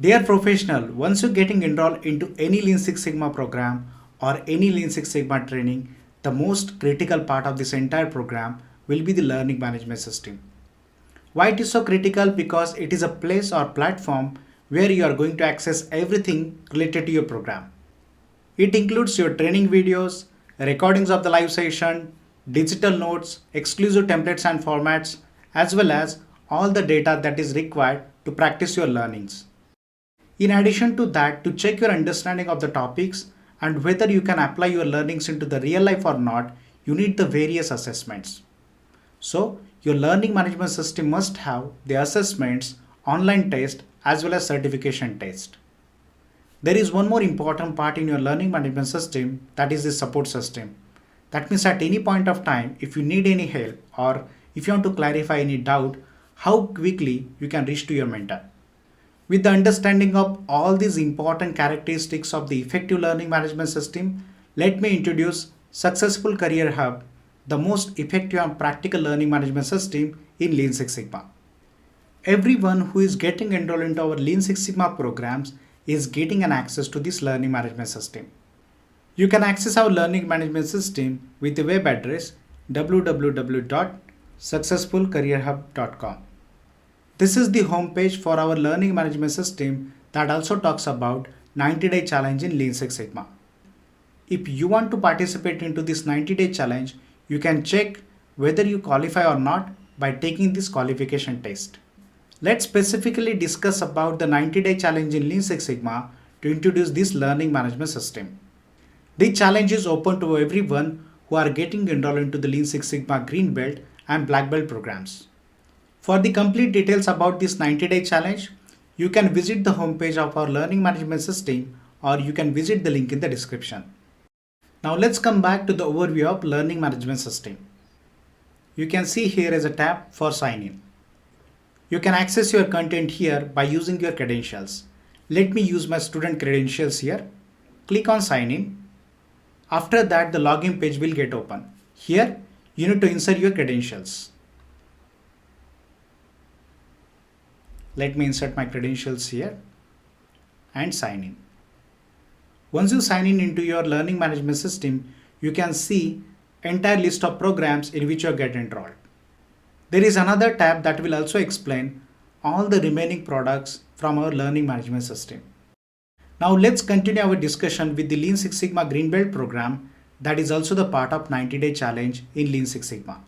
Dear professional, once you're getting enrolled into any Lean Six Sigma program or any Lean Six Sigma training, the most critical part of this entire program will be the learning management system. Why it is so critical? Because it is a place or platform where you are going to access everything related to your program. It includes your training videos, recordings of the live session, digital notes, exclusive templates and formats, as well as all the data that is required to practice your learnings. In addition to that, to check your understanding of the topics and whether you can apply your learnings into the real life or not, you need the various assessments. So, your learning management system must have the assessments, online test, as well as certification test. There is one more important part in your learning management system, that is the support system. That means at any point of time, if you need any help or if you want to clarify any doubt, how quickly you can reach to your mentor. With the understanding of all these important characteristics of the effective learning management system, let me introduce Successful Career Hub, the most effective and practical learning management system in Lean Six Sigma. Everyone who is getting enrolled into our Lean Six Sigma programs is getting an access to this learning management system. You can access our learning management system with the web address www.successfulcareerhub.com. This is the homepage for our learning management system that also talks about 90-day challenge in Lean Six Sigma. If you want to participate into this 90-day challenge, you can check whether you qualify or not by taking this qualification test. Let's specifically discuss about the 90-day challenge in Lean Six Sigma to introduce this learning management system. The challenge is open to everyone who are getting enrolled into the Lean Six Sigma Green Belt and Black Belt programs. For the complete details about this 90-day challenge, you can visit the homepage of our learning management system or you can visit the link in the description. Now let's come back to the overview of learning management system. You can see here is a tab for sign in. You can access your content here by using your credentials. Let me use my student credentials here. Click on sign in. After that, the login page will get open. Here, you need to insert your credentials. Let me insert my credentials here and sign in. Once you sign in into your learning management system, you can see entire list of programs in which you get enrolled. There is another tab that will also explain all the remaining products from our learning management system. Now let's continue our discussion with the Lean Six Sigma Green Belt program that is also the part of 90-day challenge in Lean Six Sigma.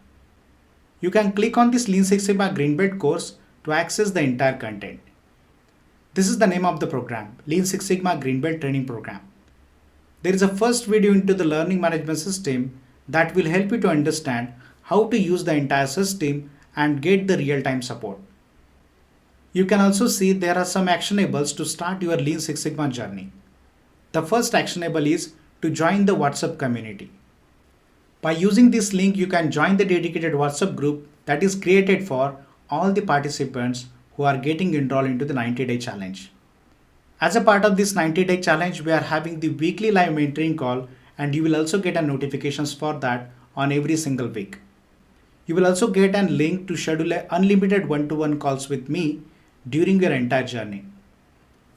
You can click on this Lean Six Sigma Green Belt course to access the entire content. This is the name of the program, Lean Six Sigma Green Belt Training Program. There is a first video into the learning management system that will help you to understand how to use the entire system and get the real-time support. You can also see there are some actionables to start your Lean Six Sigma journey. The first actionable is to join the WhatsApp community. By using this link, you can join the dedicated WhatsApp group that is created for all the participants who are getting enrolled into the 90-day challenge. As a part of this 90-day challenge, we are having the weekly live mentoring call and you will also get a notifications for that on every single week. You will also get a link to schedule a unlimited one-to-one calls with me during your entire journey.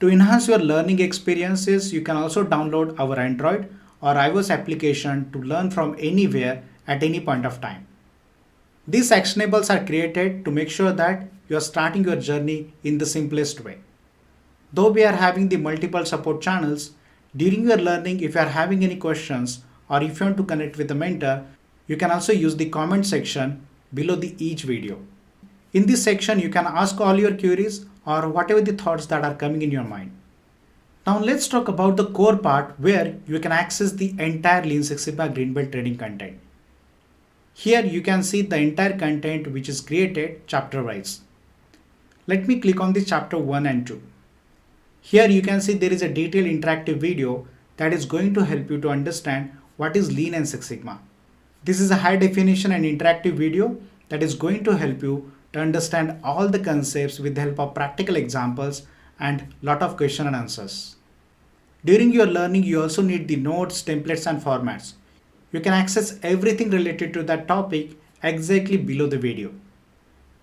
To enhance your learning experiences, you can also download our Android or iOS application to learn from anywhere at any point of time. These actionables are created to make sure that you are starting your journey in the simplest way. Though we are having the multiple support channels, during your learning, if you are having any questions or if you want to connect with a mentor, you can also use the comment section below each video. In this section, you can ask all your queries or whatever the thoughts that are coming in your mind. Now let's talk about the core part where you can access the entire Lean Six Sigma Green Belt training content. Here you can see the entire content which is created chapter wise. Let me click on the chapter 1 and 2. Here you can see there is a detailed interactive video that is going to help you to understand what is Lean and Six Sigma. This is a high definition and interactive video that is going to help you to understand all the concepts with the help of practical examples and lot of question and answers. During your learning, you also need the notes, templates and formats. You can access everything related to that topic exactly below the video.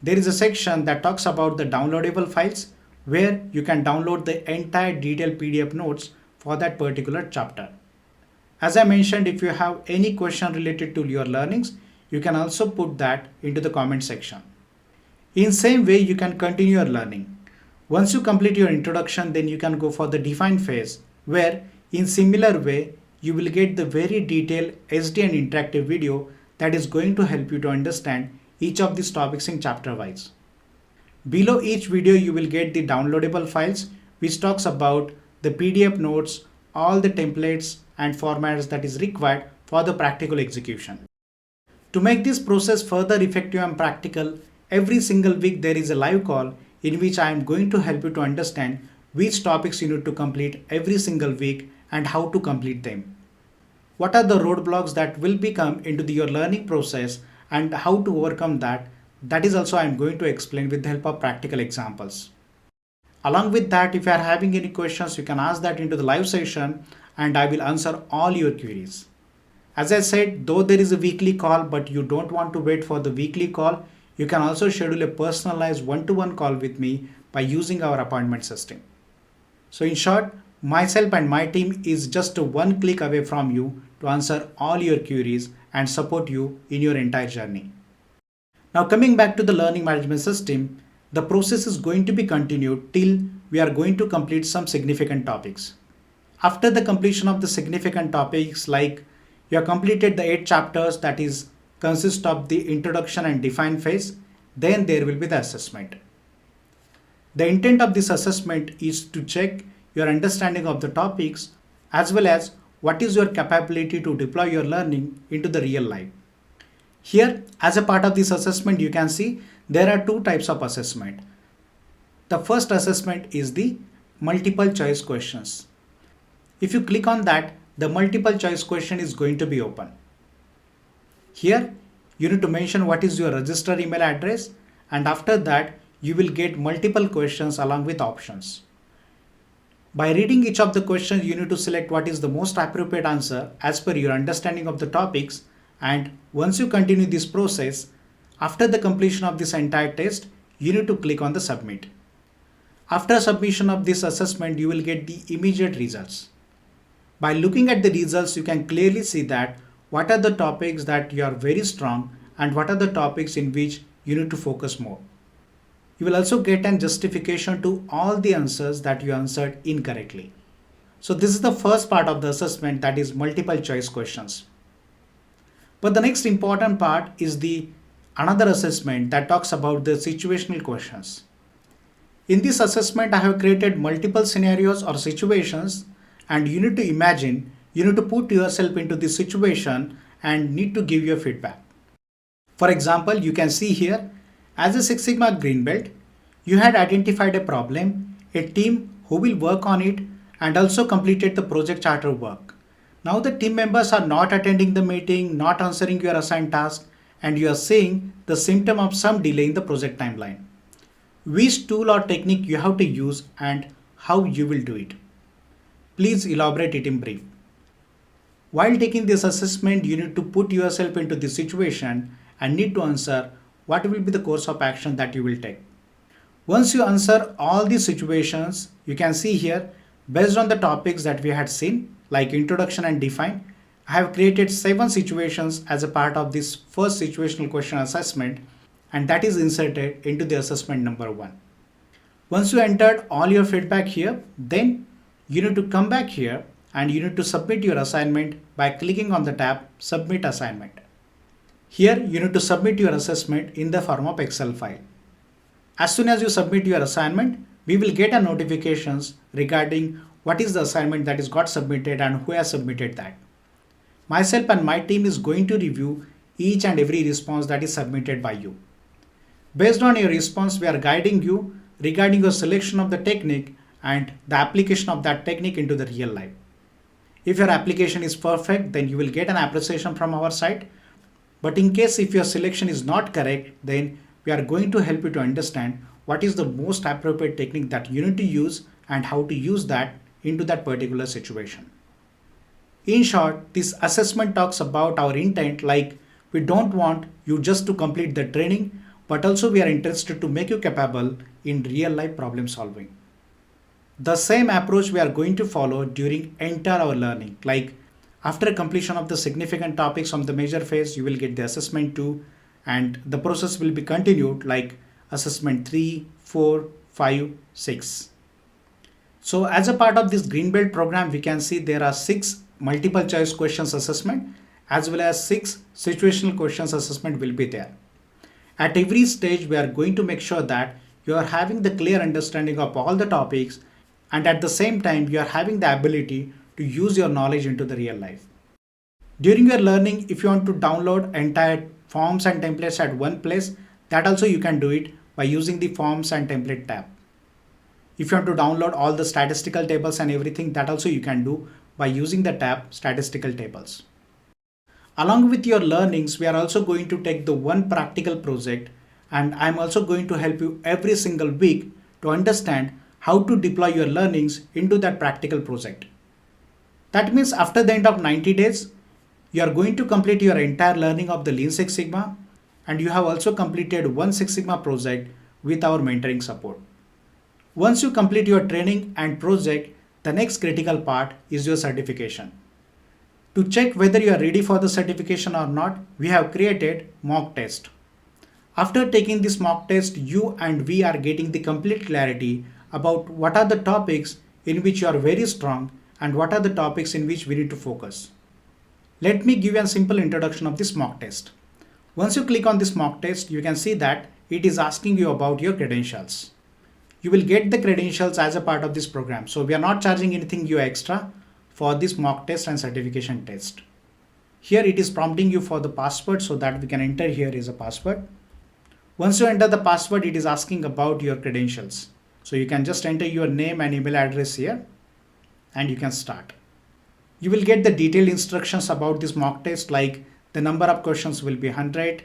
There is a section that talks about the downloadable files where you can download the entire detailed PDF notes for that particular chapter. As I mentioned, if you have any question related to your learnings, you can also put that into the comment section. In same way, you can continue your learning. Once you complete your introduction, then you can go for the define phase, where in similar way, you will get the very detailed SD and interactive video that is going to help you to understand each of these topics in chapter wise. Below each video, you will get the downloadable files which talks about the PDF notes, all the templates and formats that is required for the practical execution. To make this process further effective and practical, every single week there is a live call in which I am going to help you to understand which topics you need to complete every single week and how to complete them. What are the roadblocks that will become into your learning process and how to overcome that? That is also I am going to explain with the help of practical examples. Along with that, if you are having any questions, you can ask that into the live session and I will answer all your queries. As I said, though there is a weekly call, but you don't want to wait for the weekly call, you can also schedule a personalized one-to-one call with me by using our appointment system. So in short, myself and my team is just one click away from you to answer all your queries and support you in your entire journey. Now coming back to the learning management system, the process is going to be continued till we are going to complete some significant topics. After the completion of the significant topics, like you have completed the 8 chapters that is consist of the introduction and define phase, then there will be the assessment. The intent of this assessment is to check your understanding of the topics as well as what is your capability to deploy your learning into the real life. Here, as a part of this assessment, you can see there are 2 types of assessment. The first assessment is the multiple choice questions. If you click on that, the multiple choice question is going to be open. Here, you need to mention what is your registered email address, and after that, you will get multiple questions along with options. By reading each of the questions, you need to select what is the most appropriate answer as per your understanding of the topics, and once you continue this process, after the completion of this entire test, you need to click on the submit. After submission of this assessment, you will get the immediate results. By looking at the results, you can clearly see that what are the topics that you are very strong and what are the topics in which you need to focus more. You will also get a justification to all the answers that you answered incorrectly. So this is the first part of the assessment, that is multiple choice questions. But the next important part is the another assessment that talks about the situational questions. In this assessment, I have created multiple scenarios or situations, and you need to imagine, you need to put yourself into this situation and need to give your feedback. For example, you can see here, as a Six Sigma Green Belt, you had identified a problem, a team who will work on it, and also completed the project charter work. Now the team members are not attending the meeting, not answering your assigned task, and you are seeing the symptom of some delay in the project timeline. Which tool or technique you have to use and how you will do it? Please elaborate it in brief. While taking this assessment, you need to put yourself into this situation and need to answer what will be the course of action that you will take. Once you answer all these situations, you can see here, based on the topics that we had seen, like introduction and define, I have created 7 situations as a part of this first situational question assessment, and that is inserted into the assessment number 1. Once you entered all your feedback here, then you need to come back here and you need to submit your assignment by clicking on the tab Submit Assignment. Here you need to submit your assessment in the form of Excel file. As soon as you submit your assignment, we will get a notifications regarding what is the assignment that is got submitted and who has submitted that. Myself and my team is going to review each and every response that is submitted by you. Based on your response, we are guiding you regarding your selection of the technique and the application of that technique into the real life. If your application is perfect, then you will get an appreciation from our side. But in case if your selection is not correct, then we are going to help you to understand what is the most appropriate technique that you need to use and how to use that into that particular situation. In short, this assessment talks about our intent, like we don't want you just to complete the training, but also we are interested to make you capable in real life problem solving. The same approach we are going to follow during entire our learning. Like after completion of the significant topics from the major phase, you will get the assessment 2 and the process will be continued like assessment 3, 4, 5, 6. So as a part of this green belt program, we can see there are 6 multiple choice questions assessment as well as 6 situational questions assessment will be there. At every stage, we are going to make sure that you are having the clear understanding of all the topics and at the same time you are having the ability to use your knowledge into the real life. During your learning, if you want to download entire forms and templates at one place, that also you can do it by using the forms and template tab. If you want to download all the statistical tables and everything, that also you can do by using the tab statistical tables. Along with your learnings, we are also going to take the one practical project and I'm also going to help you every single week to understand how to deploy your learnings into that practical project. That means after the end of 90 days, you are going to complete your entire learning of the Lean Six Sigma and you have also completed one Six Sigma project with our mentoring support. Once you complete your training and project, the next critical part is your certification. To check whether you are ready for the certification or not, we have created mock test. After taking this mock test, you and we are getting the complete clarity about what are the topics in which you are very strong and what are the topics in which we need to focus. Let me give you a simple introduction of this mock test. Once you click on this mock test, you can see that it is asking you about your credentials. You will get the credentials as a part of this program. So we are not charging anything you extra for this mock test and certification test. Here it is prompting you for the password so that we can enter here is a password. Once you enter the password, it is asking about your credentials. So you can just enter your name and email address here and you can start. You will get the detailed instructions about this mock test like the number of questions will be 100,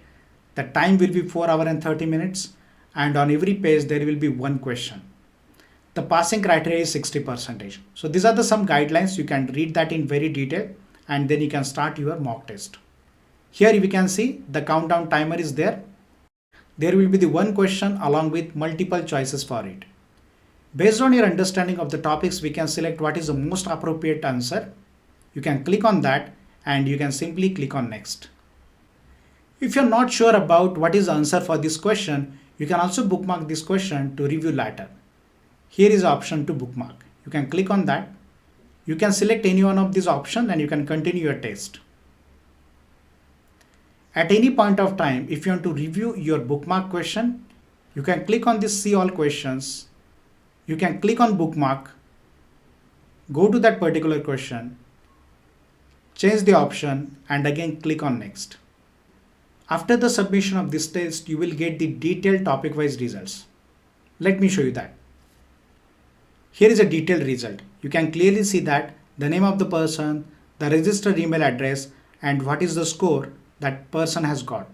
the time will be 4 hours and 30 minutes and on every page there will be one question. The passing criteria is 60%. So these are the some guidelines. You can read that in very detail and then you can start your mock test. Here we can see the countdown timer is there. There will be the one question along with multiple choices for it. Based on your understanding of the topics, we can select what is the most appropriate answer. You can click on that and you can simply click on next. If you're not sure about what is the answer for this question, you can also bookmark this question to review later. Here is the option to bookmark. You can click on that. You can select any one of these options and you can continue your test. At any point of time, if you want to review your bookmark question, you can click on this see all questions. You can click on bookmark, go to that particular question, change the option and again click on next. After the submission of this test, you will get the detailed topic wise results. Let me show you that. Here is a detailed result. You can clearly see that the name of the person, the registered email address and what is the score that person has got.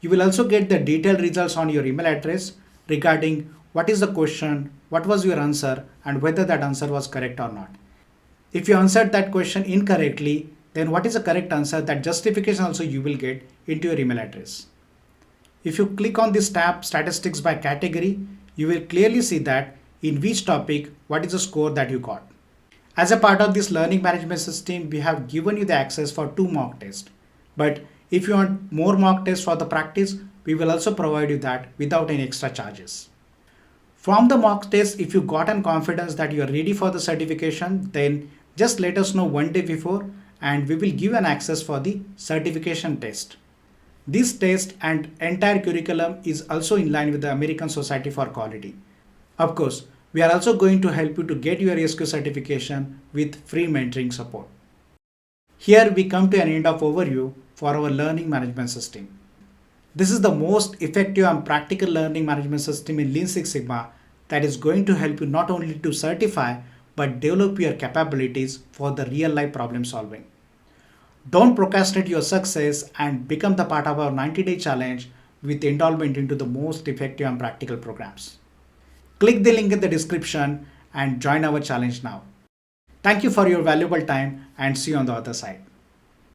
You will also get the detailed results on your email address regarding what is the question, what was your answer and whether that answer was correct or not. If you answered that question incorrectly, then what is the correct answer, that justification also you will get into your email address. If you click on this tab statistics by category, you will clearly see that in which topic, what is the score that you got. As a part of this learning management system, we have given you the access for 2 mock tests. But if you want more mock tests for the practice, we will also provide you that without any extra charges. From the mock test, if you got an confidence that you are ready for the certification, then just let us know one day before and we will give an access for the certification test. This test and entire curriculum is also in line with the American Society for Quality. Of course, we are also going to help you to get your ASQ certification with free mentoring support. Here we come to an end of overview for our learning management system. This is the most effective and practical learning management system in Lean Six Sigma that is going to help you not only to certify but develop your capabilities for the real life problem solving. Don't procrastinate your success and become the part of our 90-day challenge with enrollment into the most effective and practical programs. Click the link in the description and join our challenge now. Thank you for your valuable time and see you on the other side.